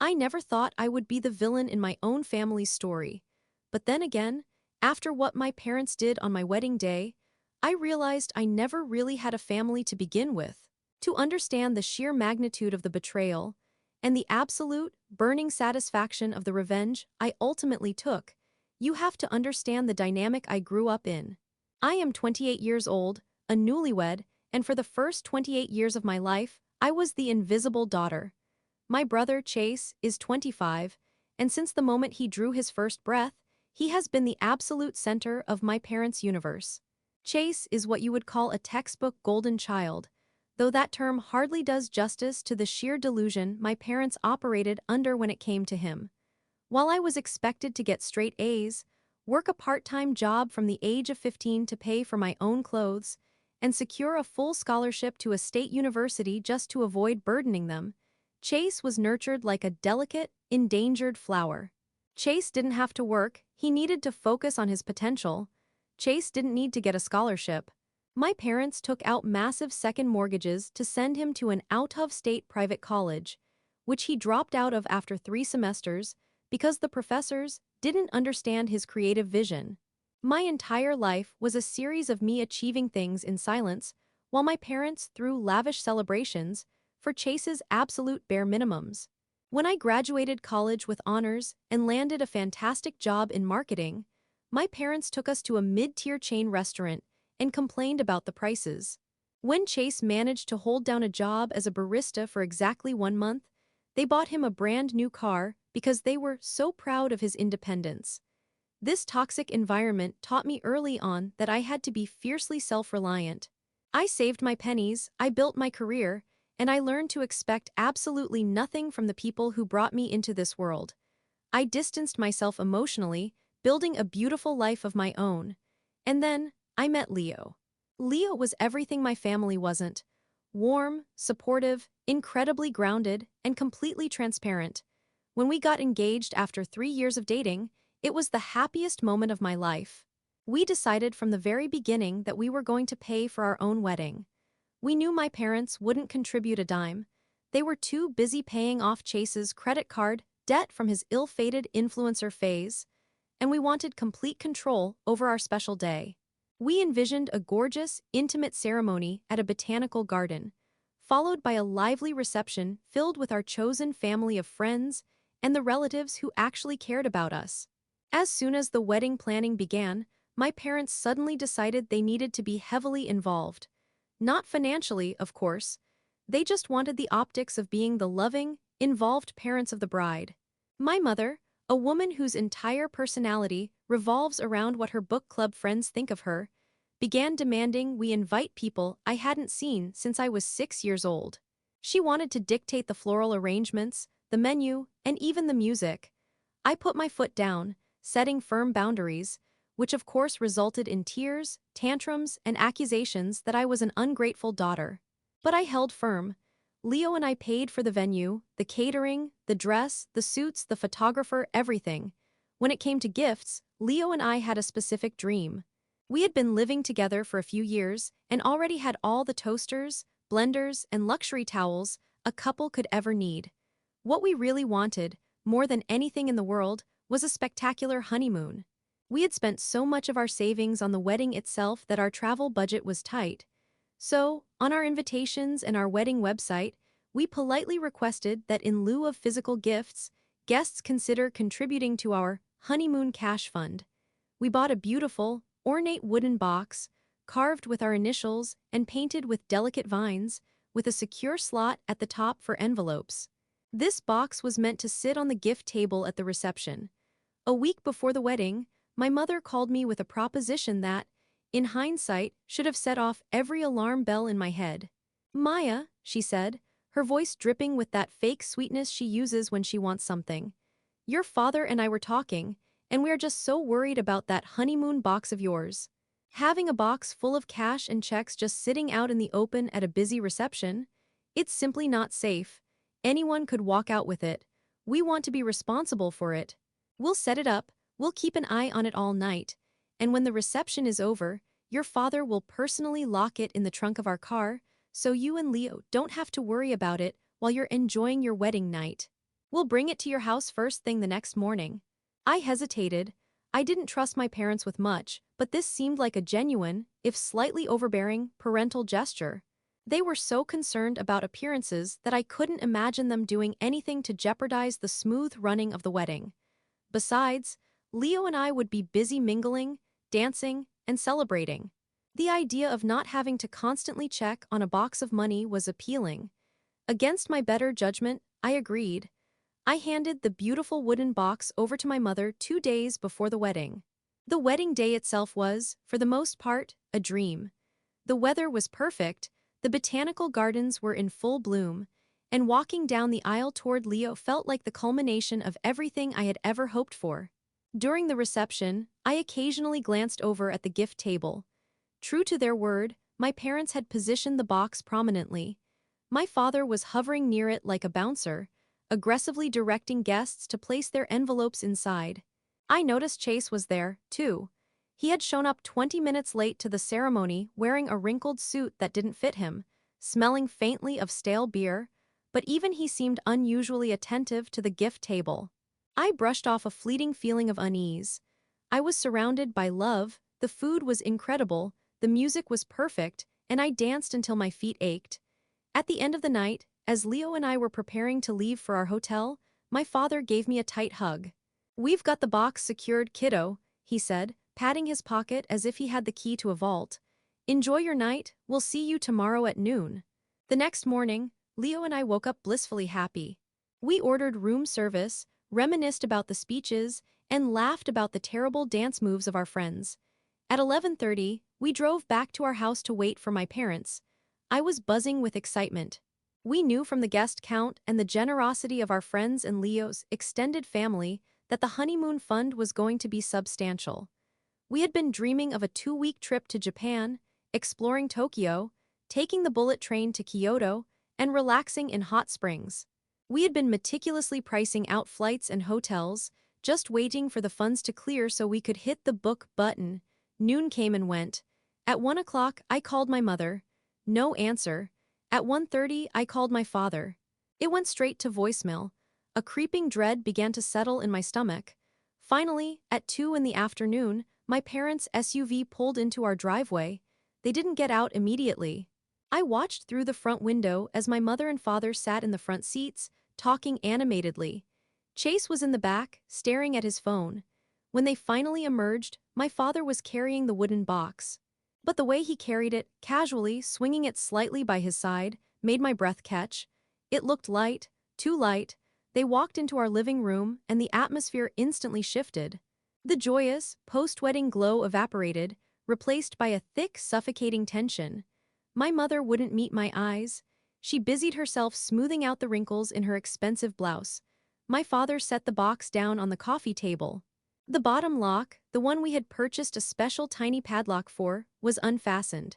I never thought I would be the villain in my own family's story. But then again, after what my parents did on my wedding day, I realized I never really had a family to begin with. To understand the sheer magnitude of the betrayal, and the absolute, burning satisfaction of the revenge I ultimately took, you have to understand the dynamic I grew up in. I am 28 years old, a newlywed, and for the first 28 years of my life, I was the invisible daughter. My brother, Chase, is 25, and since the moment he drew his first breath, he has been the absolute center of my parents' universe. Chase is what you would call a textbook golden child, though that term hardly does justice to the sheer delusion my parents operated under when it came to him. While I was expected to get straight A's, work a part-time job from the age of 15 to pay for my own clothes, and secure a full scholarship to a state university just to avoid burdening them, Chase was nurtured like a delicate, endangered flower. Chase didn't have to work, he needed to focus on his potential. Chase didn't need to get a scholarship. My parents took out massive second mortgages to send him to an out-of-state private college, which he dropped out of after 3 semesters because the professors didn't understand his creative vision. My entire life was a series of me achieving things in silence, while my parents threw lavish celebrations for Chase's absolute bare minimums. When I graduated college with honors and landed a fantastic job in marketing, my parents took us to a mid-tier chain restaurant and complained about the prices. When Chase managed to hold down a job as a barista for exactly 1 month, they bought him a brand new car because they were so proud of his independence. This toxic environment taught me early on that I had to be fiercely self-reliant. I saved my pennies, I built my career, and I learned to expect absolutely nothing from the people who brought me into this world. I distanced myself emotionally, building a beautiful life of my own. And then, I met Leo. Leo was everything my family wasn't. Warm, supportive, incredibly grounded, and completely transparent. When we got engaged after 3 years of dating, it was the happiest moment of my life. We decided from the very beginning that we were going to pay for our own wedding. We knew my parents wouldn't contribute a dime. They were too busy paying off Chase's credit card debt from his ill-fated influencer phase, and we wanted complete control over our special day. We envisioned a gorgeous, intimate ceremony at a botanical garden, followed by a lively reception filled with our chosen family of friends and the relatives who actually cared about us. As soon as the wedding planning began, my parents suddenly decided they needed to be heavily involved. Not financially, of course. They just wanted the optics of being the loving, involved parents of the bride. My mother, a woman whose entire personality revolves around what her book club friends think of her, began demanding we invite people I hadn't seen since I was 6 years old. She wanted to dictate the floral arrangements, the menu, and even the music. I put my foot down, setting firm boundaries, which of course resulted in tears, tantrums, and accusations that I was an ungrateful daughter. But I held firm. Leo and I paid for the venue, the catering, the dress, the suits, the photographer, everything. When it came to gifts, Leo and I had a specific dream. We had been living together for a few years and already had all the toasters, blenders, and luxury towels a couple could ever need. What we really wanted, more than anything in the world, was a spectacular honeymoon. We had spent so much of our savings on the wedding itself that our travel budget was tight. So, on our invitations and our wedding website, we politely requested that in lieu of physical gifts, guests consider contributing to our honeymoon cash fund. We bought a beautiful, ornate wooden box, carved with our initials and painted with delicate vines, with a secure slot at the top for envelopes. This box was meant to sit on the gift table at the reception. A week before the wedding, my mother called me with a proposition that, in hindsight, should have set off every alarm bell in my head. "Maya," she said, her voice dripping with that fake sweetness she uses when she wants something. "Your father and I were talking, and we are just so worried about that honeymoon box of yours. Having a box full of cash and checks just sitting out in the open at a busy reception? It's simply not safe. Anyone could walk out with it. We want to be responsible for it. We'll set it up, we'll keep an eye on it all night, and when the reception is over, your father will personally lock it in the trunk of our car, so you and Leo don't have to worry about it while you're enjoying your wedding night." We'll bring it to your house first thing the next morning. I hesitated. I didn't trust my parents with much, but this seemed like a genuine, if slightly overbearing, parental gesture. They were so concerned about appearances that I couldn't imagine them doing anything to jeopardize the smooth running of the wedding. Besides, Leo and I would be busy mingling, dancing, and celebrating. The idea of not having to constantly check on a box of money was appealing. Against my better judgment, I agreed. I handed the beautiful wooden box over to my mother 2 days before the wedding. The wedding day itself was, for the most part, a dream. The weather was perfect, the botanical gardens were in full bloom, and walking down the aisle toward Leo felt like the culmination of everything I had ever hoped for. During the reception, I occasionally glanced over at the gift table. True to their word, my parents had positioned the box prominently. My father was hovering near it like a bouncer, aggressively directing guests to place their envelopes inside. I noticed Chase was there, too. He had shown up 20 minutes late to the ceremony wearing a wrinkled suit that didn't fit him, smelling faintly of stale beer, but even he seemed unusually attentive to the gift table. I brushed off a fleeting feeling of unease. I was surrounded by love, the food was incredible, the music was perfect, and I danced until my feet ached. At the end of the night, as Leo and I were preparing to leave for our hotel, my father gave me a tight hug. "We've got the box secured, kiddo," he said, patting his pocket as if he had the key to a vault. "Enjoy your night, we'll see you tomorrow at noon." The next morning, Leo and I woke up blissfully happy. We ordered room service, reminisced about the speeches, and laughed about the terrible dance moves of our friends. At 11:30, we drove back to our house to wait for my parents. I was buzzing with excitement. We knew from the guest count and the generosity of our friends and Leo's extended family that the honeymoon fund was going to be substantial. We had been dreaming of a 2-week trip to Japan, exploring Tokyo, taking the bullet train to Kyoto, and relaxing in hot springs. We had been meticulously pricing out flights and hotels, just waiting for the funds to clear so we could hit the book button. Noon came and went. At 1 o'clock, I called my mother. No answer. At 1:30, I called my father. It went straight to voicemail. A creeping dread began to settle in my stomach. Finally, at 2 in the afternoon, my parents' SUV pulled into our driveway. They didn't get out immediately. I watched through the front window as my mother and father sat in the front seats, talking animatedly. Chase was in the back, staring at his phone. When they finally emerged, my father was carrying the wooden box. But the way he carried it, casually swinging it slightly by his side, made my breath catch. It looked light, too light. They walked into our living room, and the atmosphere instantly shifted. The joyous, post-wedding glow evaporated, replaced by a thick, suffocating tension. My mother wouldn't meet my eyes. She busied herself smoothing out the wrinkles in her expensive blouse. My father set the box down on the coffee table. The bottom lock, the one we had purchased a special tiny padlock for, was unfastened.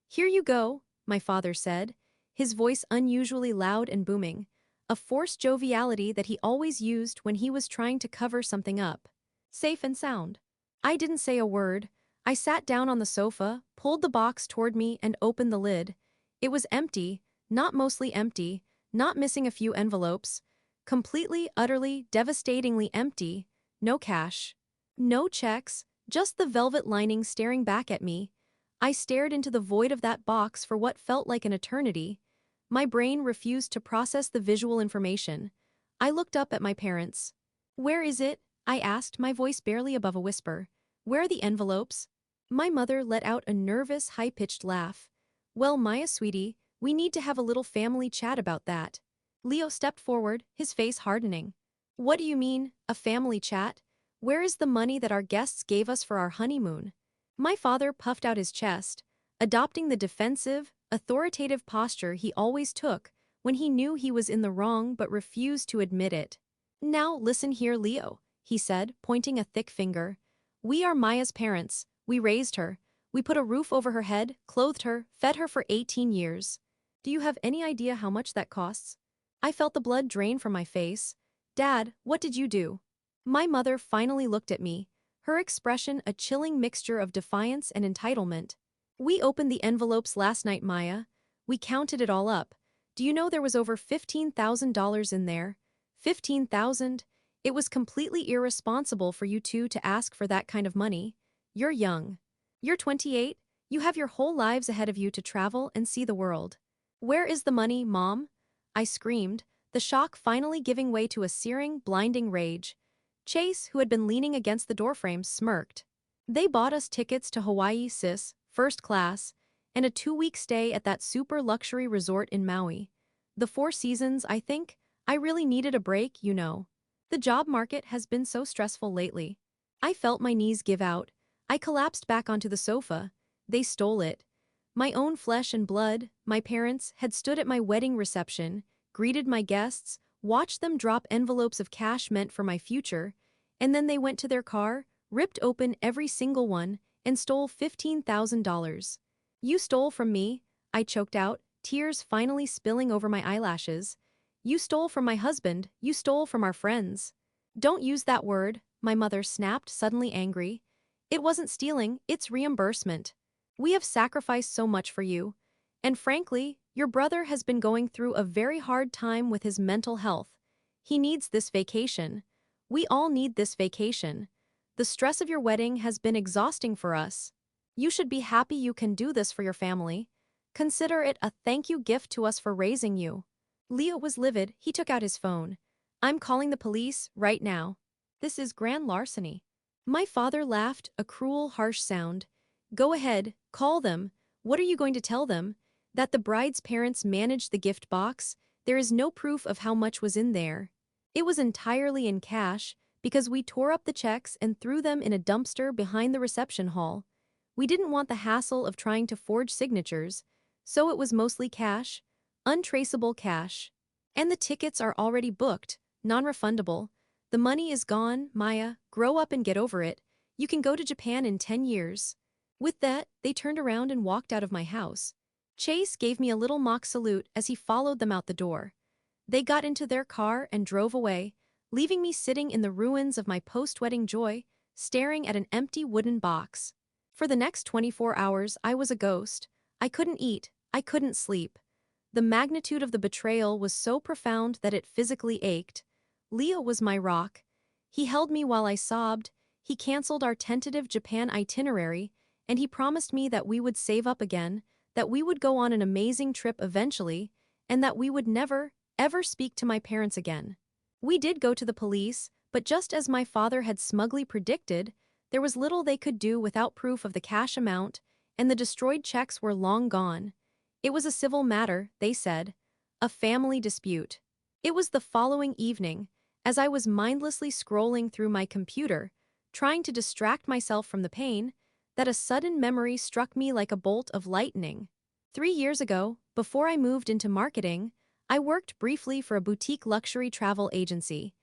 "Here you go," my father said, his voice unusually loud and booming, a forced joviality that he always used when he was trying to cover something up. "Safe and sound." I didn't say a word. I sat down on the sofa, pulled the box toward me, and opened the lid. It was empty, not mostly empty, not missing a few envelopes. Completely, utterly, devastatingly empty. No cash. No checks, just the velvet lining staring back at me. I stared into the void of that box for what felt like an eternity. My brain refused to process the visual information. I looked up at my parents. "Where is it?" I asked, my voice barely above a whisper. "Where are the envelopes?" My mother let out a nervous, high-pitched laugh. "Well, Maya, sweetie, we need to have a little family chat about that." Leo stepped forward, his face hardening. "What do you mean, a family chat? Where is the money that our guests gave us for our honeymoon?" My father puffed out his chest, adopting the defensive, authoritative posture he always took when he knew he was in the wrong but refused to admit it. "Now listen here, Leo," he said, pointing a thick finger. "We are Maya's parents. We raised her. We put a roof over her head, clothed her, fed her for 18 years. Do you have any idea how much that costs?" I felt the blood drain from my face. "Dad, what did you do?" My mother finally looked at me, her expression a chilling mixture of defiance and entitlement. "We opened the envelopes last night, Maya. We counted it all up. Do you know there was over $15,000 in there? 15,000? It was completely irresponsible for you two to ask for that kind of money. You're young. You're 28, you have your whole lives ahead of you to travel and see the world. Where is the money, Mom? I screamed, the shock finally giving way to a searing, blinding rage. Chase, who had been leaning against the doorframe, smirked. They bought us tickets to Hawaii, sis, first class, and a 2-week stay at that super luxury resort in Maui. The Four Seasons, I think. I really needed a break, you know. The job market has been so stressful lately. I felt my knees give out. I collapsed back onto the sofa. They stole it. My own flesh and blood, my parents, had stood at my wedding reception, greeted my guests, watched them drop envelopes of cash meant for my future, and then they went to their car, ripped open every single one, and stole $15,000. You stole from me, I choked out, tears finally spilling over my eyelashes. You stole from my husband, you stole from our friends. Don't use that word, my mother snapped, suddenly angry. It wasn't stealing, it's reimbursement. We have sacrificed so much for you. And frankly, your brother has been going through a very hard time with his mental health. He needs this vacation. We all need this vacation. The stress of your wedding has been exhausting for us. You should be happy you can do this for your family. Consider it a thank you gift to us for raising you. Leo was livid, he took out his phone. I'm calling the police, right now. This is grand larceny. My father laughed, a cruel, harsh sound. Go ahead, call them. What are you going to tell them? That the bride's parents managed the gift box? There is no proof of how much was in there. It was entirely in cash, because we tore up the checks and threw them in a dumpster behind the reception hall. We didn't want the hassle of trying to forge signatures, so it was mostly cash, untraceable cash. And the tickets are already booked, non-refundable. The money is gone, Maya, grow up and get over it. You can go to Japan in 10 years. With that, they turned around and walked out of my house. Chase gave me a little mock salute as he followed them out the door. They got into their car and drove away, leaving me sitting in the ruins of my post-wedding joy, staring at an empty wooden box. For the next 24 hours, I was a ghost. I couldn't eat, I couldn't sleep. The magnitude of the betrayal was so profound that it physically ached. Leo was my rock. He held me while I sobbed, he canceled our tentative Japan itinerary, and he promised me that we would save up again, that we would go on an amazing trip eventually, and that we would never, ever speak to my parents again. We did go to the police, but just as my father had smugly predicted, there was little they could do without proof of the cash amount, and the destroyed checks were long gone. It was a civil matter, they said. A family dispute. It was the following evening, as I was mindlessly scrolling through my computer, trying to distract myself from the pain, that a sudden memory struck me like a bolt of lightning. 3 years ago, before I moved into marketing, I worked briefly for a boutique luxury travel agency.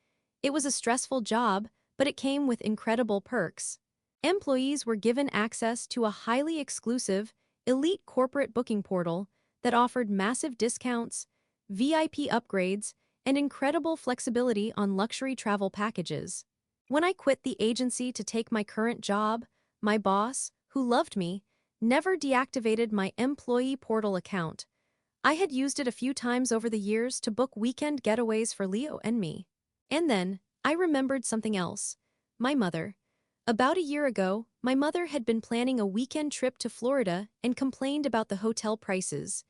It was a stressful job, but it came with incredible perks. Employees were given access to a highly exclusive, elite corporate booking portal that offered massive discounts, VIP upgrades, and incredible flexibility on luxury travel packages. When I quit the agency to take my current job, my boss, who loved me, never deactivated my employee portal account. I had used it a few times over the years to book weekend getaways for Leo and me. And then, I remembered something else. My mother. About a year ago, my mother had been planning a weekend trip to Florida and complained about the hotel prices.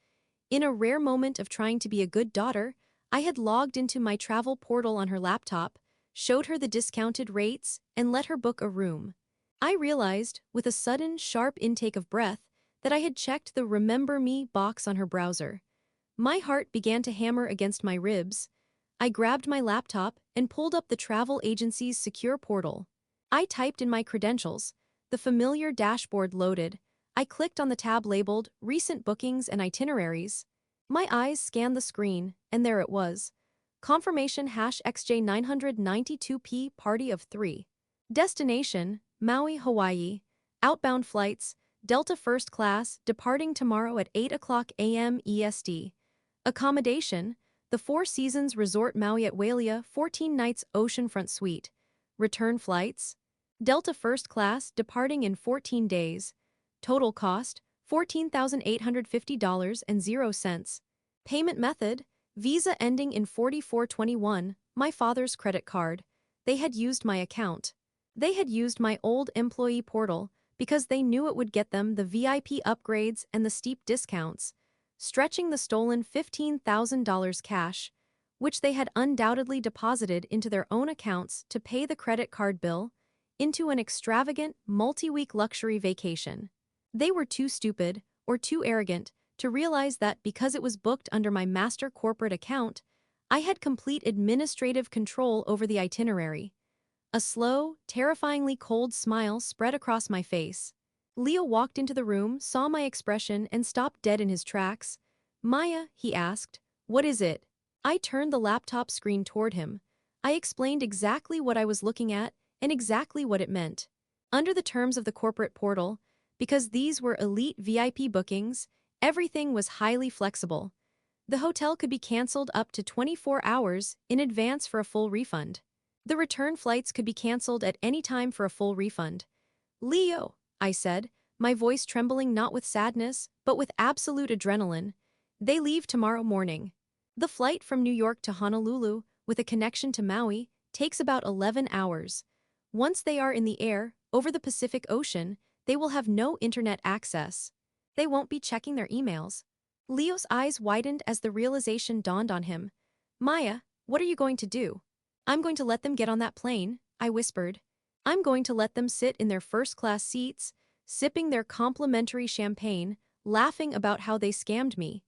In a rare moment of trying to be a good daughter, I had logged into my travel portal on her laptop, showed her the discounted rates, and let her book a room. I realized, with a sudden, sharp intake of breath, that I had checked the Remember Me box on her browser. My heart began to hammer against my ribs. I grabbed my laptop and pulled up the travel agency's secure portal. I typed in my credentials. The familiar dashboard loaded. I clicked on the tab labeled Recent Bookings and Itineraries. My eyes scanned the screen, and there it was. Confirmation #XJ992P Party of 3. Destination, Maui, Hawaii. Outbound flights, Delta First Class, departing tomorrow at 8:00 a.m. EST. Accommodation, the Four Seasons Resort Maui at Wailea, 14 nights oceanfront suite. Return flights, Delta First Class, departing in 14 days. Total cost, $14,850.00. Payment method, Visa ending in 4421, my father's credit card. They had used my account. They had used my old employee portal because they knew it would get them the VIP upgrades and the steep discounts, stretching the stolen $15,000 cash, which they had undoubtedly deposited into their own accounts to pay the credit card bill, into an extravagant, multi-week luxury vacation. They were too stupid, or too arrogant, to realize that because it was booked under my master corporate account, I had complete administrative control over the itinerary. A slow, terrifyingly cold smile spread across my face. Leo walked into the room, saw my expression, and stopped dead in his tracks. "Maya," he asked, "what is it?" I turned the laptop screen toward him. I explained exactly what I was looking at and exactly what it meant. Under the terms of the corporate portal, because these were elite VIP bookings, everything was highly flexible. The hotel could be canceled up to 24 hours in advance for a full refund. The return flights could be canceled at any time for a full refund. "Leo," I said, my voice trembling not with sadness, but with absolute adrenaline, "they leave tomorrow morning. The flight from New York to Honolulu, with a connection to Maui, takes about 11 hours. Once they are in the air, over the Pacific Ocean, they will have no internet access. They won't be checking their emails." Leo's eyes widened as the realization dawned on him. "Maya, what are you going to do?" "I'm going to let them get on that plane," I whispered. "I'm going to let them sit in their first-class seats, sipping their complimentary champagne, laughing about how they scammed me.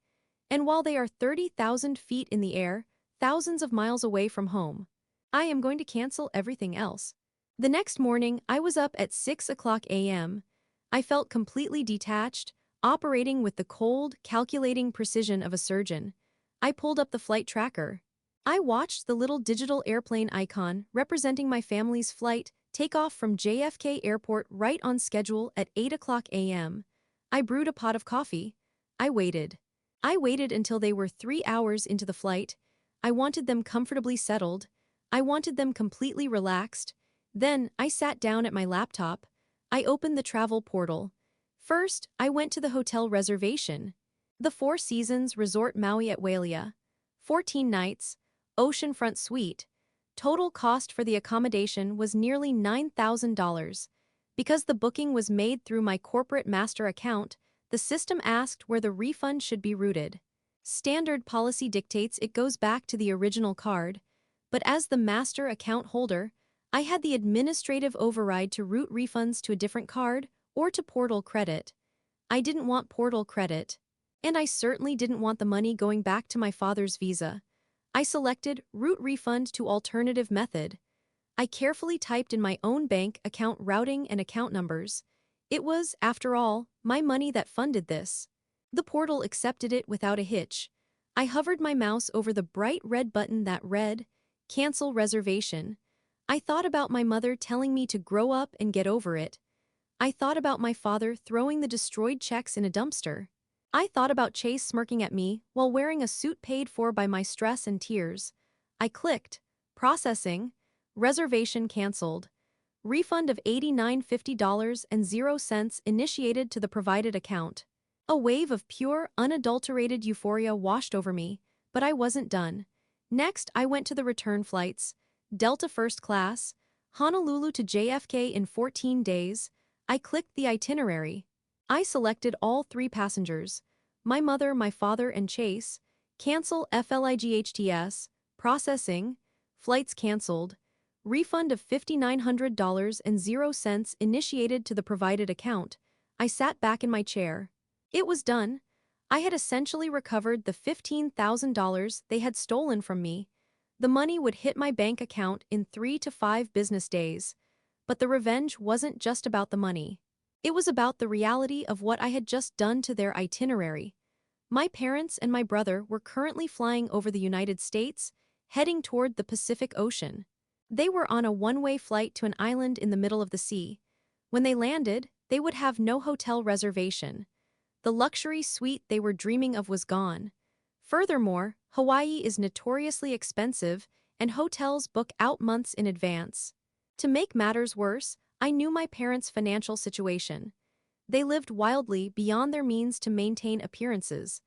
And while they are 30,000 feet in the air, thousands of miles away from home, I am going to cancel everything else." The next morning, I was up at 6 a.m. I felt completely detached, operating with the cold, calculating precision of a surgeon. I pulled up the flight tracker. I watched the little digital airplane icon representing my family's flight take off from JFK Airport right on schedule at 8 a.m. I brewed a pot of coffee. I waited. I waited until they were 3 hours into the flight. I wanted them comfortably settled. I wanted them completely relaxed. Then, I sat down at my laptop. I opened the travel portal. First, I went to the hotel reservation. The Four Seasons Resort Maui at Wailea. 14 nights, oceanfront suite. Total cost for the accommodation was nearly $9,000. Because the booking was made through my corporate master account, the system asked where the refund should be routed. Standard policy dictates it goes back to the original card, but as the master account holder, I had the administrative override to route refunds to a different card or to portal credit. I didn't want portal credit. And I certainly didn't want the money going back to my father's Visa. I selected route refund to alternative method. I carefully typed in my own bank account routing and account numbers. It was, after all, my money that funded this. The portal accepted it without a hitch. I hovered my mouse over the bright red button that read, "Cancel reservation." I thought about my mother telling me to grow up and get over it. I thought about my father throwing the destroyed checks in a dumpster. I thought about Chase smirking at me while wearing a suit paid for by my stress and tears. I clicked, processing, reservation canceled. Refund of $89.50 initiated to the provided account. A wave of pure, unadulterated euphoria washed over me, but I wasn't done. Next, I went to the return flights. Delta First Class, Honolulu to JFK in 14 days. I clicked the itinerary. I selected all 3 passengers, my mother, my father, and Chase. Cancel FLIGHTS, processing, flights canceled. Refund of $5,900.00 initiated to the provided account. I sat back in my chair. It was done. I had essentially recovered the $15,000 they had stolen from me. The money would hit my bank account in 3 to 5 business days. But the revenge wasn't just about the money. It was about the reality of what I had just done to their itinerary. My parents and my brother were currently flying over the United States, heading toward the Pacific Ocean. They were on a one-way flight to an island in the middle of the sea. When they landed, they would have no hotel reservation. The luxury suite they were dreaming of was gone. Furthermore, Hawaii is notoriously expensive, and hotels book out months in advance. To make matters worse, I knew my parents' financial situation. They lived wildly beyond their means to maintain appearances.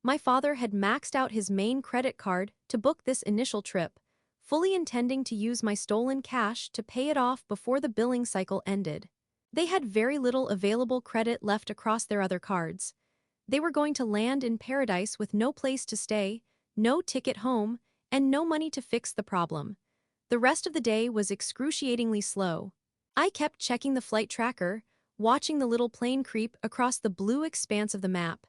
My father had maxed out his main credit card to book this initial trip, fully intending to use my stolen cash to pay it off before the billing cycle ended. They had very little available credit left across their other cards. They were going to land in paradise with no place to stay, no ticket home, and no money to fix the problem. The rest of the day was excruciatingly slow. I kept checking the flight tracker, watching the little plane creep across the blue expanse of the map.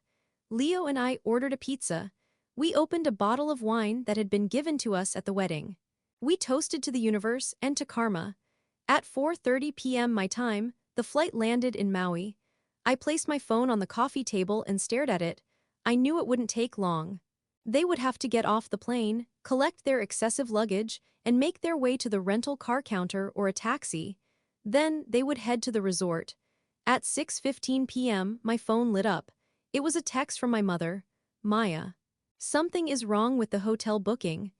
Leo and I ordered a pizza. We opened a bottle of wine that had been given to us at the wedding. We toasted to the universe and to karma. At 4:30 p.m. my time, the flight landed in Maui. I placed my phone on the coffee table and stared at it. I knew it wouldn't take long. They would have to get off the plane, collect their excessive luggage, and make their way to the rental car counter or a taxi. Then they would head to the resort. At 6:15 p.m., my phone lit up. It was a text from my mother, Maya. Something is wrong with the hotel booking.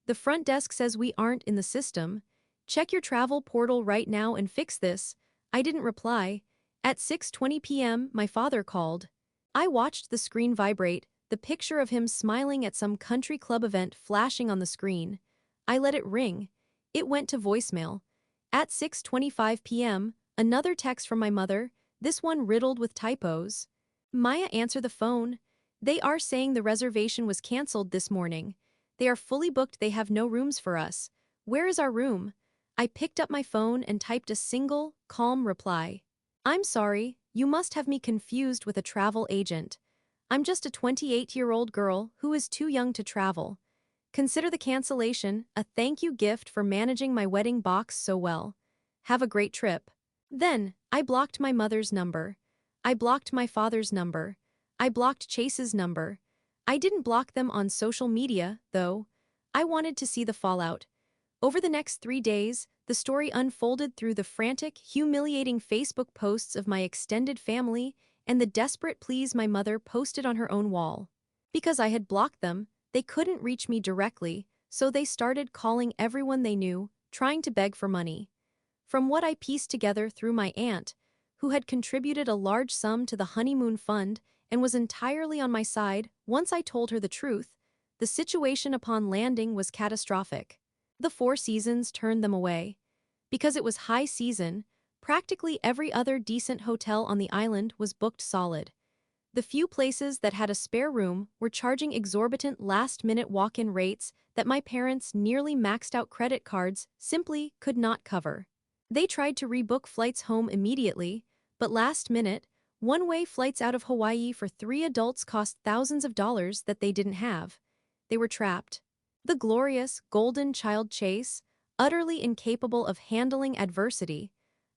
The front desk says we aren't in the system. Check your travel portal right now and fix this. I didn't reply. At 6:20 p.m., my father called. I watched the screen vibrate, the picture of him smiling at some country club event flashing on the screen. I let it ring. It went to voicemail. At 6:25 p.m., another text from my mother, this one riddled with typos. Maya answered the phone. They are saying the reservation was canceled this morning. They are fully booked, they have no rooms for us. Where is our room? I picked up my phone and typed a single, calm reply. I'm sorry, you must have me confused with a travel agent. I'm just a 28-year-old girl who is too young to travel. Consider the cancellation a thank you gift for managing my wedding box so well. Have a great trip. Then, I blocked my mother's number. I blocked my father's number. I blocked Chase's number. I didn't block them on social media, though. I wanted to see the fallout. Over the next 3 days, the story unfolded through the frantic, humiliating Facebook posts of my extended family and the desperate pleas my mother posted on her own wall. Because I had blocked them, they couldn't reach me directly, so they started calling everyone they knew, trying to beg for money. From what I pieced together through my aunt, who had contributed a large sum to the honeymoon fund and was entirely on my side once I told her the truth, the situation upon landing was catastrophic. The Four Seasons turned them away. Because it was high season, practically every other decent hotel on the island was booked solid. The few places that had a spare room were charging exorbitant last-minute walk-in rates that my parents' nearly maxed-out credit cards simply could not cover. They tried to rebook flights home immediately, but last minute, one-way flights out of Hawaii for 3 adults cost thousands of dollars that they didn't have. They were trapped. The glorious, golden child Chase, utterly incapable of handling adversity,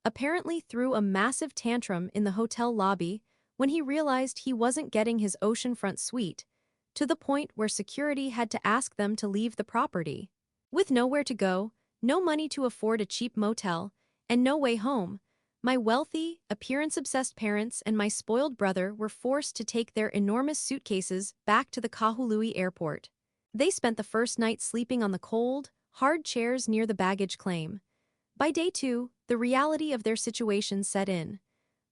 apparently threw a massive tantrum in the hotel lobby when he realized he wasn't getting his oceanfront suite, to the point where security had to ask them to leave the property. With nowhere to go, no money to afford a cheap motel, and no way home, my wealthy, appearance-obsessed parents and my spoiled brother were forced to take their enormous suitcases back to the Kahului airport. They spent the first night sleeping on the cold, hard chairs near the baggage claim. By day 2, the reality of their situation set in.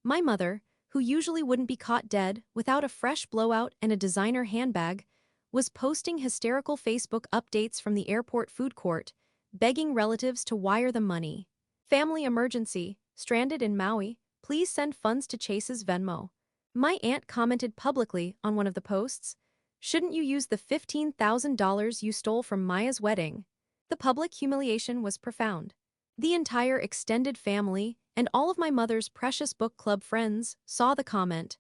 My mother, who usually wouldn't be caught dead without a fresh blowout and a designer handbag, was posting hysterical Facebook updates from the airport food court, begging relatives to wire them money. Family emergency, stranded in Maui, please send funds to Chase's Venmo. My aunt commented publicly on one of the posts, shouldn't you use the $15,000 you stole from Maya's wedding? The public humiliation was profound. The entire extended family and all of my mother's precious book club friends saw the comment.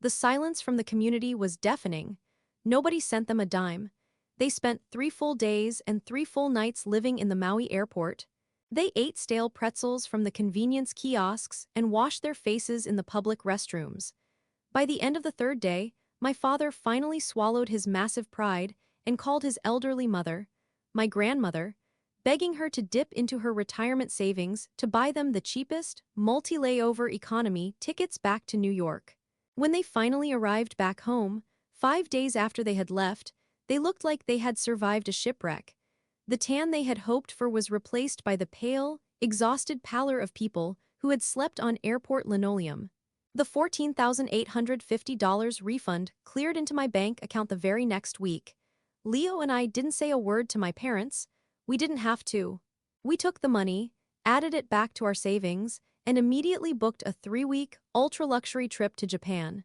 The silence from the community was deafening. Nobody sent them a dime. They spent 3 full days and 3 full nights living in the Maui airport. They ate stale pretzels from the convenience kiosks and washed their faces in the public restrooms. By the end of the 3rd day, my father finally swallowed his massive pride and called his elderly mother, my grandmother, begging her to dip into her retirement savings to buy them the cheapest, multi-layover economy tickets back to New York. When they finally arrived back home, 5 days after they had left, they looked like they had survived a shipwreck. The tan they had hoped for was replaced by the pale, exhausted pallor of people who had slept on airport linoleum. The $14,850 refund cleared into my bank account the very next week. Leo and I didn't say a word to my parents. We didn't have to. We took the money, added it back to our savings, and immediately booked a 3-week, ultra-luxury trip to Japan.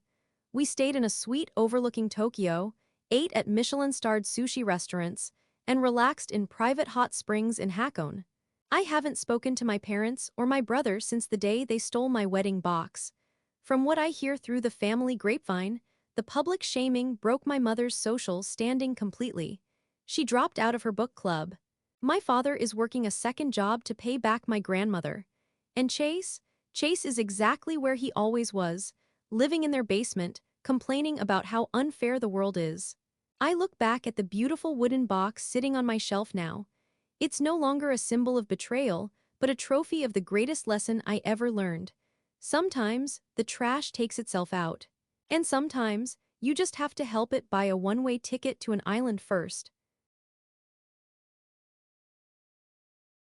We stayed in a suite overlooking Tokyo, ate at Michelin-starred sushi restaurants, and relaxed in private hot springs in Hakone. I haven't spoken to my parents or my brother since the day they stole my wedding box. From what I hear through the family grapevine, the public shaming broke my mother's social standing completely. She dropped out of her book club. My father is working a second job to pay back my grandmother. And Chase is exactly where he always was, living in their basement, complaining about how unfair the world is. I look back at the beautiful wooden box sitting on my shelf now. It's no longer a symbol of betrayal, but a trophy of the greatest lesson I ever learned. Sometimes, the trash takes itself out. And sometimes, you just have to help it buy a one-way ticket to an island first.